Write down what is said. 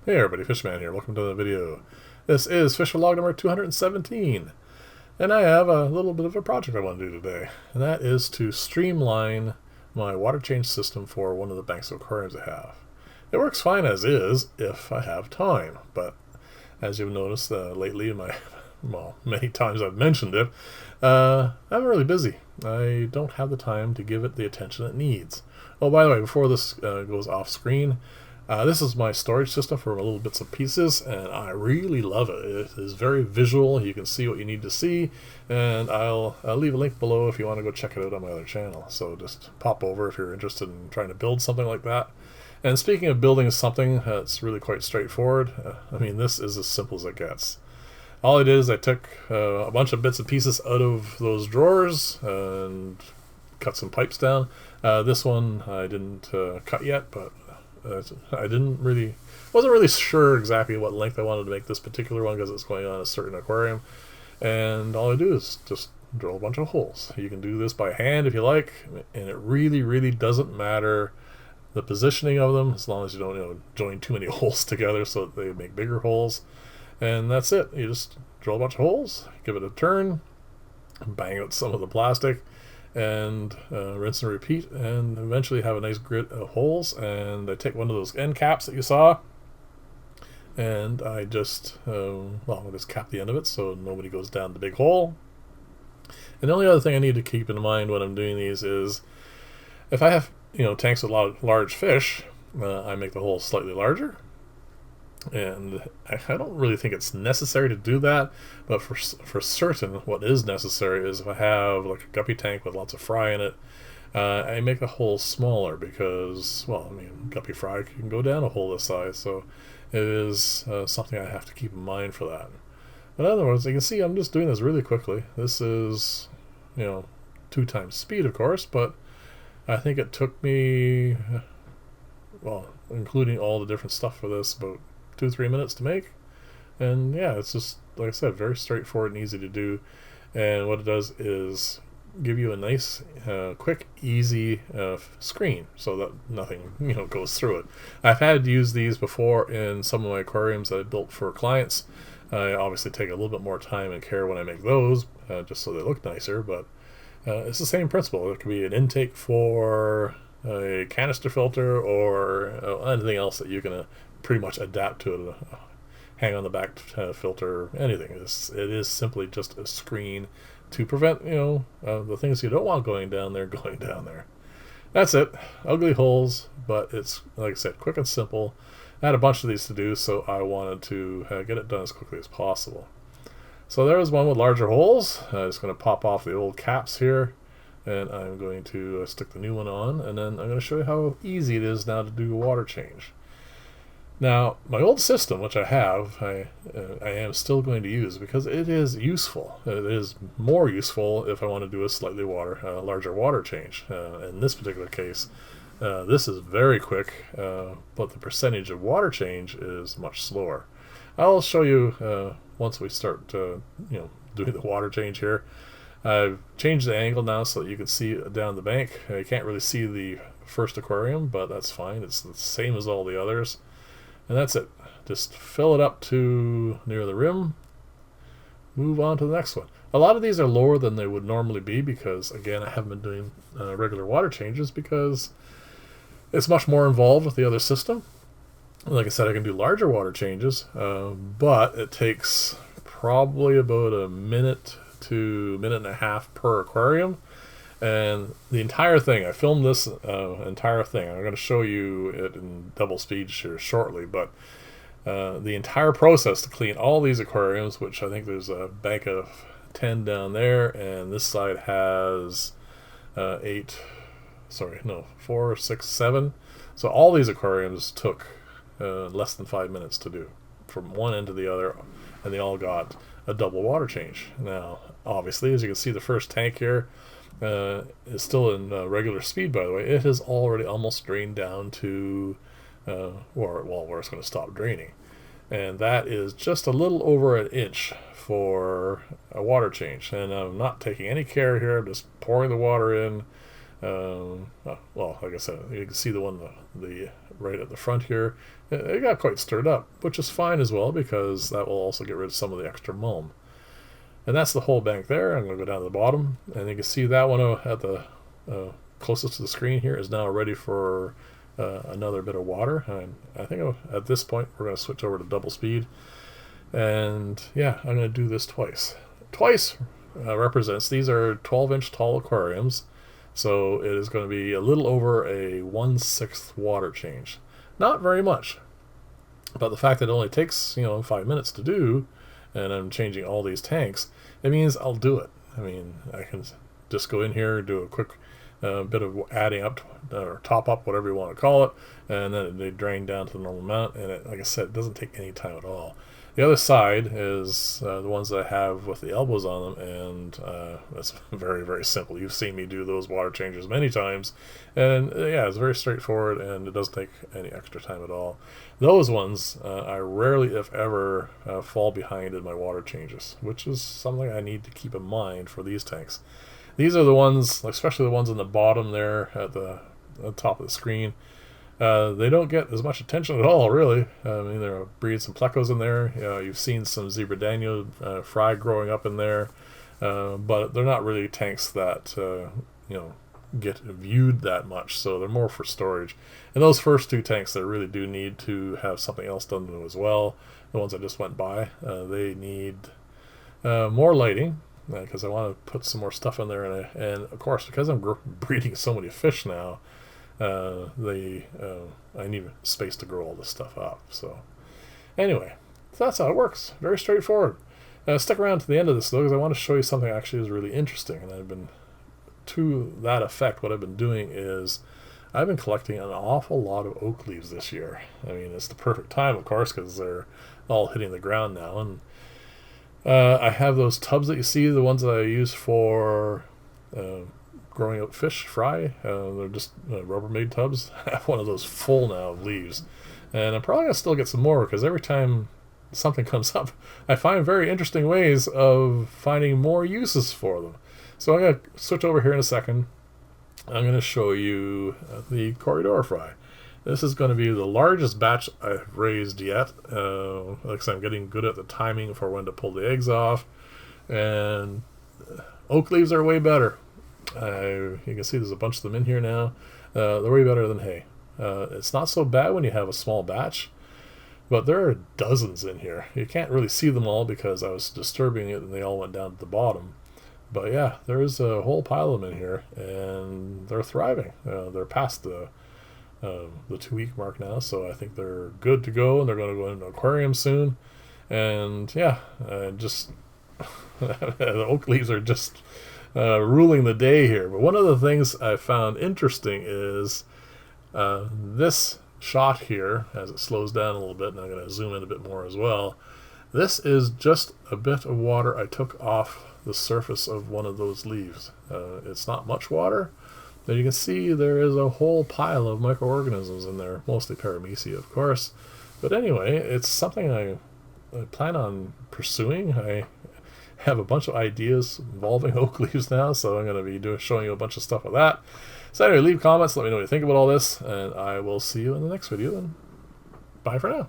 Hey everybody, Fishman here. Welcome to the video. This is Fish Log number 217. And I have a little bit of a project I want to do today. And that is to streamline my water change system for one of the banks of aquariums I have. It works fine as is if I have time. But as you've noticed lately in my, well, many times I've mentioned it, I'm really busy. I don't have the time to give it the attention it needs. Oh, by the way, before this goes off screen, this is my storage system for little bits and pieces, and I really love it. It is very visual. You can see what you need to see, and I'll leave a link below if you want to go check it out on my other channel. So just pop over if you're interested in trying to build something like that. And speaking of building something, it's really quite straightforward. I mean, this is as simple as it gets. All I did is I took a bunch of bits and pieces out of those drawers and cut some pipes down. This one I didn't cut yet, but I wasn't really sure exactly what length I wanted to make this particular one because it's going on a certain aquarium. And all I do is just drill a bunch of holes. You can do this by hand if you like, and it really doesn't matter the positioning of them as long as you don't join too many holes together so that they make bigger holes. And that's it. You just drill a bunch of holes, give it a turn, bang out some of the plastic, and rinse and repeat, and eventually have a nice grid of holes. And I take one of those end caps that you saw, and I just I just cap the end of it so nobody goes down the big hole. And the only other thing I need to keep in mind when I'm doing these is if I have tanks with a lot of large fish, I make the holes slightly larger. And I don't really think it's necessary to do that, but for certain, what is necessary is if I have like a guppy tank with lots of fry in it, I make the hole smaller because, well, I mean, guppy fry can go down a hole this size, so it is something I have to keep in mind for that. But in other words, you can see I'm just doing this really quickly. This is, 2 times speed, of course, but I think it took me, well, including all the different stuff for this, about 2-3 minutes to make. And yeah, it's just, like I said, very straightforward and easy to do. And what it does is give you a nice quick, easy screen so that nothing goes through it. I've had to use these before in some of my aquariums that I built for clients. I obviously take a little bit more time and care when I make those, just so they look nicer, but it's the same principle. It could be an intake for a canister filter or anything else that you can pretty much adapt to it, hang on the back filter, anything. It is simply just a screen to prevent the things you don't want going down there going down there. That's it. Ugly holes, but it's, like I said, quick and simple. I had a bunch of these to do, so I wanted to get it done as quickly as possible. So there is one with larger holes. I'm just going to pop off the old caps here, and I'm going to stick the new one on, and then I'm going to show you how easy it is now to do a water change. Now, my old system, which I have, I am still going to use because it is useful. It is more useful if I want to do a slightly larger water change. In this particular case, this is very quick, but the percentage of water change is much slower. I'll show you once we start doing the water change here. I've changed the angle now so that you can see down the bank. You can't really see the first aquarium, but that's fine. It's the same as all the others. And that's it. Just fill it up to near the rim. Move on to the next one. A lot of these are lower than they would normally be because, again, I haven't been doing regular water changes because it's much more involved with the other system. Like I said, I can do larger water changes, but it takes probably about a minute to minute and a half per aquarium. And the entire thing, I filmed this entire thing. I'm going to show you it in double speed here shortly, but the entire process to clean all these aquariums, which I think there's a bank of 10 down there, and this side has 4, 6, 7. So all these aquariums took less than 5 minutes to do from one end to the other, and they all got a double water change. Now, obviously, as you can see, the first tank here is still in regular speed, by the way. It has already almost drained down to where it's going to stop draining, and that is just a little over an inch for a water change. And I'm not taking any care here. I'm just pouring the water in. Well, like I said, you can see the right at the front here. It got quite stirred up, which is fine as well because that will also get rid of some of the extra mulm. And that's the whole bank there. I'm going to go down to the bottom, and you can see that one at the closest to the screen here is now ready for another bit of water. And I think at this point we're going to switch over to double speed. And yeah, I'm going to do this twice. Twice represents, these are 12-inch tall aquariums, so it is going to be a little over a 1/6 water change. Not very much, but the fact that it only takes 5 minutes to do, and I'm changing all these tanks, it means I'll do it. I mean, I can just go in here, do a quick bit of adding up or top up, whatever you want to call it, and then they drain down to the normal amount, and like I said, it doesn't take any time at all. The other side is the ones that I have with the elbows on them, and it's very, very simple. You've seen me do those water changes many times, and yeah, it's very straightforward, and it doesn't take any extra time at all. Those ones, I rarely, if ever, fall behind in my water changes, which is something I need to keep in mind for these tanks. These are the ones, especially the ones on the bottom there at the top of the screen. They don't get as much attention at all, really. I mean, there are breeds some plecos in there. You've seen some zebra Daniel fry growing up in there, but they're not really tanks that get viewed that much. So they're more for storage. And those first two tanks that really do need to have something else done to them as well. The ones I just went by, they need more lighting because I want to put some more stuff in there. And of course, because I'm breeding so many fish now. I need space to grow all this stuff up. So anyway, so that's how it works. Very straightforward. Stick around to the end of this though, because I want to show you something actually is really interesting. And to that effect, what I've been doing is I've been collecting an awful lot of oak leaves this year. I mean, it's the perfect time, of course, because they're all hitting the ground now. And I have those tubs that you see, the ones that I use for growing up fish fry. They're just Rubbermaid tubs. I have one of those full now of leaves, and I'm probably gonna still get some more because every time something comes up, I find very interesting ways of finding more uses for them. So I'm gonna switch over here in a second. I'm gonna show you the Corydoras fry. This is going to be the largest batch I've raised yet. Like I said, I'm getting good at the timing for when to pull the eggs off, and oak leaves are way better. You can see there's a bunch of them in here now. They're way better than hay. It's not so bad when you have a small batch, but there are dozens in here. You can't really see them all because I was disturbing it and they all went down to the bottom. But yeah, there's a whole pile of them in here, and they're thriving. They're past the 2-week mark now, so I think they're good to go, and they're going to go into an aquarium soon. And yeah, just the oak leaves are just ruling the day here. But one of the things I found interesting is this shot here, as it slows down a little bit, and I'm going to zoom in a bit more as well. This is just a bit of water I took off the surface of one of those leaves. It's not much water, but you can see there is a whole pile of microorganisms in there, mostly Paramecia, of course. But anyway, it's something I plan on pursuing. I have a bunch of ideas involving oak leaves now, so I'm going to be showing you a bunch of stuff with that. So anyway, leave comments, let me know what you think about all this, and I will see you in the next video, and bye for now.